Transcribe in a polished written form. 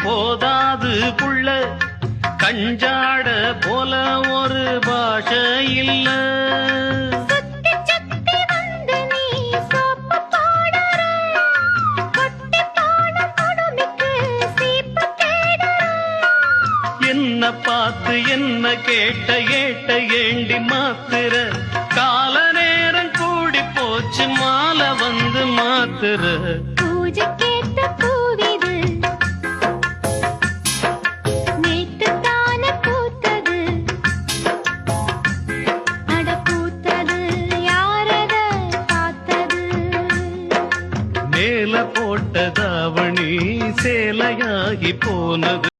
போதாது புள்ள கஞ்சாட போல ஒரு பாஷை இல்ல. என்ன பார்த்து என்ன கேட்ட ஏட்ட ஏண்டி மாத்துற கால நேரம் கூடி போச்சு மாலை வந்து மாத்துற. பூஜை கேட்ட பூவிது நேத்து தான பூத்தது அட பூத்தது யாரத பார்த்தது. மேல போட்ட தாவணி சேலையாகி போனது.